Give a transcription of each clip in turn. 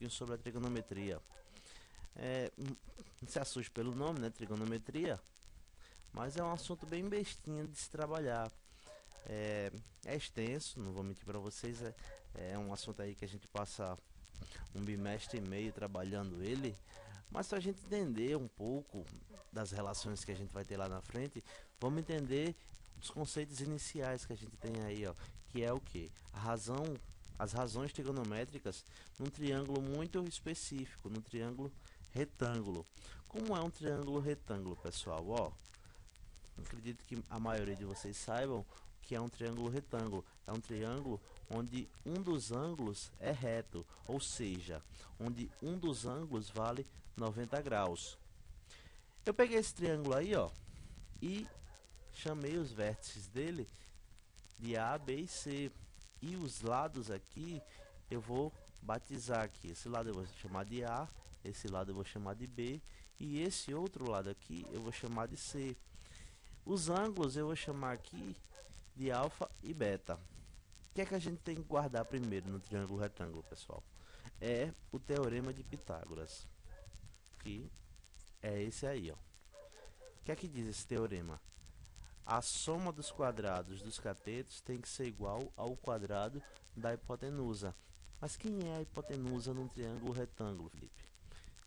pouquinho sobre a trigonometria. Não se assuste pelo nome, né? Trigonometria. Mas é um assunto bem bestinha de se trabalhar. É extenso, não vou mentir para vocês. É um assunto aí que a gente passa um bimestre e meio trabalhando ele. Mas para a gente entender um pouco das relações que a gente vai ter lá na frente, vamos entender os conceitos iniciais que a gente tem aí, ó, que é o que? As razões trigonométricas num triângulo muito específico, no triângulo retângulo. Como é um triângulo retângulo, pessoal? Ó, acredito que a maioria de vocês saibam que é um triângulo retângulo. É um triângulo onde um dos ângulos é reto, ou seja, onde um dos ângulos vale 90 graus. Eu peguei esse triângulo aí, ó, e chamei os vértices dele de A, B e C. E os lados aqui eu vou batizar aqui. Esse lado eu vou chamar de A, esse lado eu vou chamar de B e esse outro lado aqui eu vou chamar de C. Os ângulos eu vou chamar aqui de alfa e beta. O que é que a gente tem que guardar primeiro no triângulo retângulo, pessoal? É o teorema de Pitágoras, que é esse aí, ó. O que é que diz esse teorema? A soma dos quadrados dos catetos tem que ser igual ao quadrado da hipotenusa. Mas quem é a hipotenusa num triângulo retângulo, Felipe?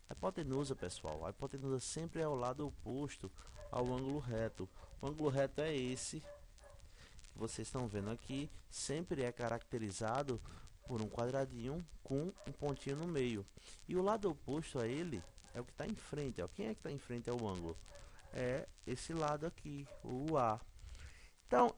A hipotenusa, pessoal, a hipotenusa sempre é ao lado oposto ao ângulo reto. O ângulo reto é esse que vocês estão vendo aqui, sempre é caracterizado por um quadradinho com um pontinho no meio. E o lado oposto a ele é o que está em frente, ó. Quem é que está em frente ao ângulo? É esse lado aqui, o A. Então, o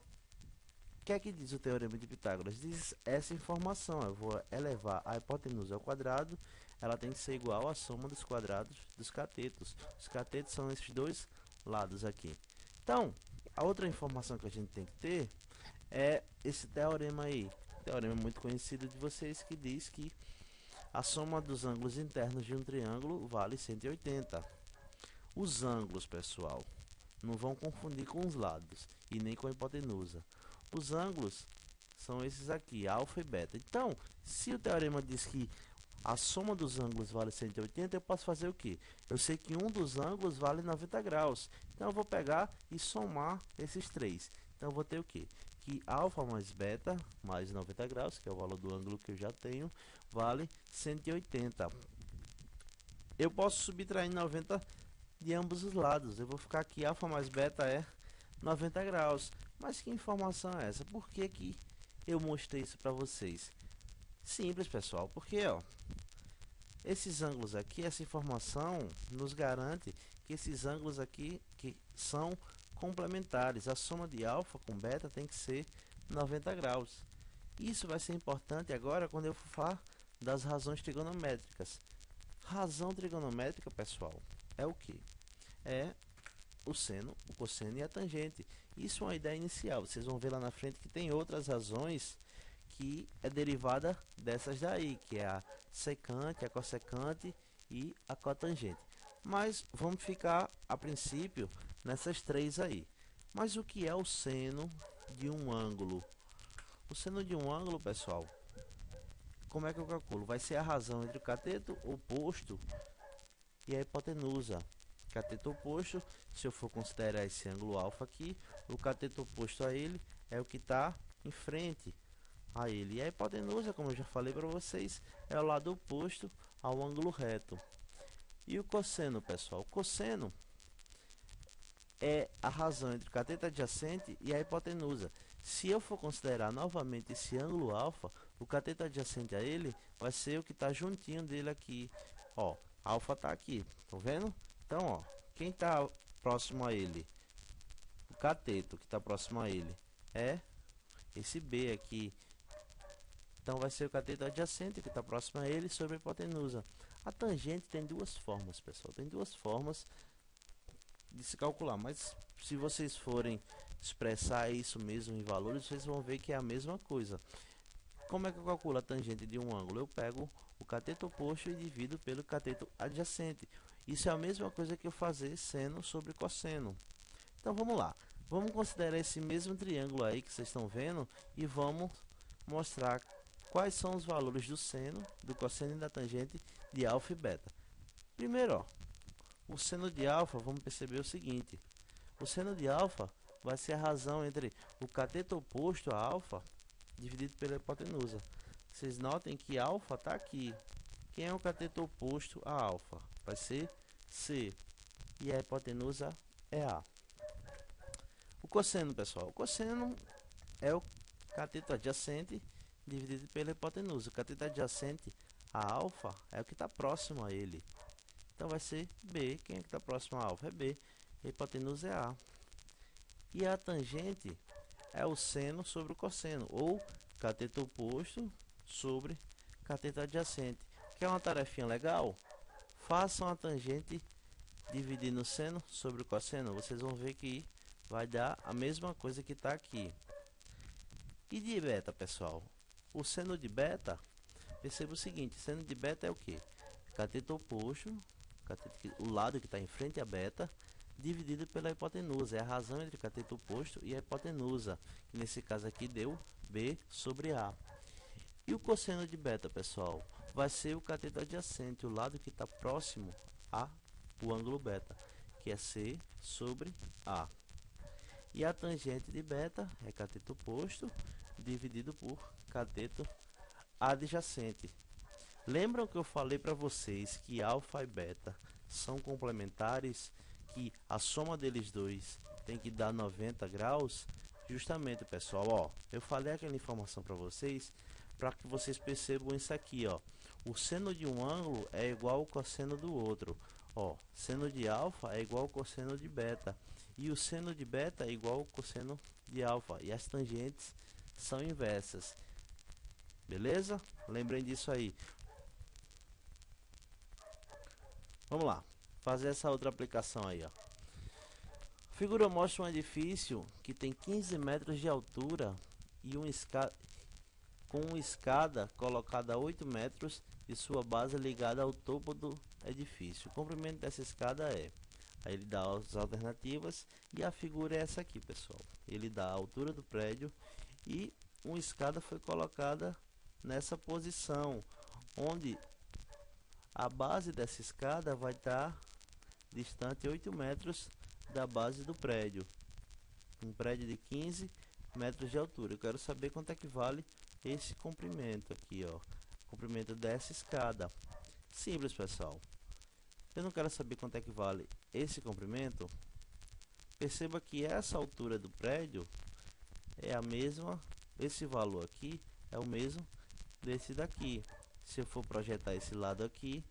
que é que diz o teorema de Pitágoras? Diz essa informação: eu vou elevar a hipotenusa ao quadrado, ela tem que ser igual à soma dos quadrados dos catetos. Os catetos são esses dois lados aqui. Então, a outra informação que a gente tem que ter é esse teorema aí. Teorema muito conhecido de vocês, que diz que a soma dos ângulos internos de um triângulo vale 180. Os ângulos, pessoal, não vão confundir com os lados e nem com a hipotenusa. Os ângulos são esses aqui, alfa e beta. Então, se o teorema diz que a soma dos ângulos vale 180, eu posso fazer o quê? Eu sei que um dos ângulos vale 90 graus. Então, eu vou pegar e somar esses três. Então, eu vou ter o quê? Que alfa mais beta mais 90 graus, que é o valor do ângulo que eu já tenho, vale 180. Eu posso subtrair 90 de ambos os lados. Eu vou ficar aqui, alfa mais beta é 90 graus. Mas que informação é essa? Por que que eu mostrei isso para vocês? Simples, pessoal, porque ó, esses ângulos aqui, essa informação nos garante que esses ângulos aqui que são complementares. A soma de alfa com beta tem que ser 90 graus. Isso vai ser importante agora quando eu for falar das razões trigonométricas. Razão trigonométrica, pessoal, é o que? É o seno, o cosseno e a tangente. Isso é uma ideia inicial. Vocês vão ver lá na frente que tem outras razões que é derivada dessas daí, que é a secante, a cossecante e a cotangente. Mas vamos ficar, a princípio, nessas três aí. Mas o que é o seno de um ângulo? O seno de um ângulo, pessoal, como é que eu calculo? Vai ser a razão entre o cateto oposto e a hipotenusa. Cateto oposto, se eu for considerar esse ângulo alfa aqui, o cateto oposto a ele é o que está em frente a ele. E a hipotenusa, como eu já falei para vocês, é o lado oposto ao ângulo reto. E o cosseno, pessoal? O cosseno é a razão entre o cateto adjacente e a hipotenusa. Se eu for considerar novamente esse ângulo alfa, o cateto adjacente a ele vai ser o que está juntinho dele aqui. Ó, alfa está aqui, estão vendo? Então, ó, quem está próximo a ele? O cateto que está próximo a ele é esse B aqui. Então, vai ser o cateto adjacente que está próximo a ele sobre a hipotenusa. A tangente tem duas formas, pessoal. Tem duas formas de se calcular, mas se vocês forem expressar isso mesmo em valores, vocês vão ver que é a mesma coisa. Como é que eu calculo a tangente de um ângulo? Eu pego o cateto oposto e divido pelo cateto adjacente. Isso é a mesma coisa que eu fazer seno sobre cosseno. Então vamos lá. Vamos considerar esse mesmo triângulo aí que vocês estão vendo e vamos mostrar quais são os valores do seno, do cosseno e da tangente de alfa e beta. Primeiro, ó, o seno de alfa, vamos perceber o seguinte. O seno de alfa vai ser a razão entre o cateto oposto a alfa dividido pela hipotenusa. Vocês notem que alfa está aqui. Quem é o cateto oposto a alfa? Vai ser C. E a hipotenusa é A. O cosseno, pessoal. O cosseno é o cateto adjacente dividido pela hipotenusa. O cateto adjacente a alfa é o que está próximo a ele. Então vai ser B. Quem é que está próximo a alfa? É B. A hipotenusa é A. E a tangente é o seno sobre o cosseno, ou cateto oposto sobre cateto adjacente. Quer uma tarefinha legal? Façam a tangente dividindo o seno sobre o cosseno. Vocês vão ver que vai dar a mesma coisa que está aqui. E de beta, pessoal? O seno de beta, perceba o seguinte, seno de beta é o que? Cateto oposto, o lado que está em frente à beta, dividido pela hipotenusa. É a razão entre o cateto oposto e a hipotenusa, que nesse caso aqui deu B sobre A. E o cosseno de beta, pessoal? Vai ser o cateto adjacente, o lado que está próximo a o ângulo beta, que é C sobre A. E a tangente de beta é cateto oposto dividido por cateto adjacente. Lembram que eu falei para vocês que alfa e beta são complementares, que a soma deles dois tem que dar 90 graus? Justamente, pessoal, ó, eu falei aquela informação para vocês para que vocês percebam isso aqui, ó. O seno de um ângulo é igual ao cosseno do outro. Ó, seno de alfa é igual ao cosseno de beta. E o seno de beta é igual ao cosseno de alfa. E as tangentes são inversas. Beleza? Lembrem disso aí. Vamos lá. Fazer essa outra aplicação aí, ó. A figura mostra um edifício que tem 15 metros de altura e com uma escada colocada a 8 metros e sua base ligada ao topo do edifício. O comprimento dessa escada é... Aí ele dá as alternativas e a figura é essa aqui, pessoal. Ele dá a altura do prédio e uma escada foi colocada nessa posição, onde a base dessa escada vai estar distante 8 metros da base do prédio. Um prédio de 15 metros de altura. Eu quero saber quanto é que vale esse comprimento aqui, ó. Comprimento dessa escada. Simples, pessoal. Eu não quero saber quanto é que vale esse comprimento. Perceba que essa altura do prédio é a mesma, esse valor aqui é o mesmo desse daqui. Se eu for projetar esse lado aqui,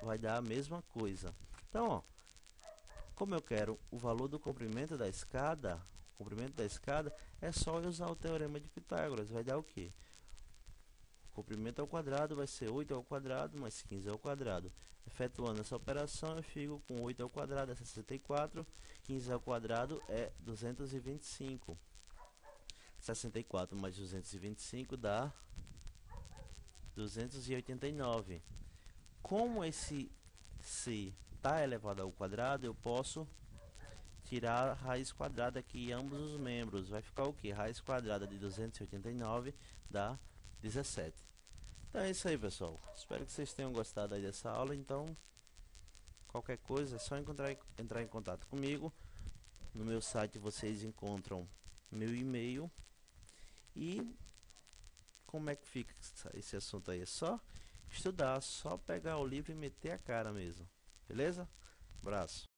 vai dar a mesma coisa. Então, ó, como eu quero o valor do comprimento da escada, é só eu usar o teorema de Pitágoras. Vai dar o quê? O comprimento ao quadrado vai ser 8 ao quadrado mais 15 ao quadrado. Efetuando essa operação, eu fico com 8 ao quadrado é 64, 15 ao quadrado é 225. 64 mais 225 dá 289. Como esse C está elevado ao quadrado, eu posso tirar a raiz quadrada aqui em ambos os membros. Vai ficar o que? Raiz quadrada de 289 dá 17. Então é isso aí, pessoal. Espero que vocês tenham gostado aí dessa aula. Então, qualquer coisa é só entrar em contato comigo. No meu site vocês encontram meu e-mail. E como é que fica esse assunto aí? É só estudar, só pegar o livro e meter a cara mesmo. Beleza? Abraço.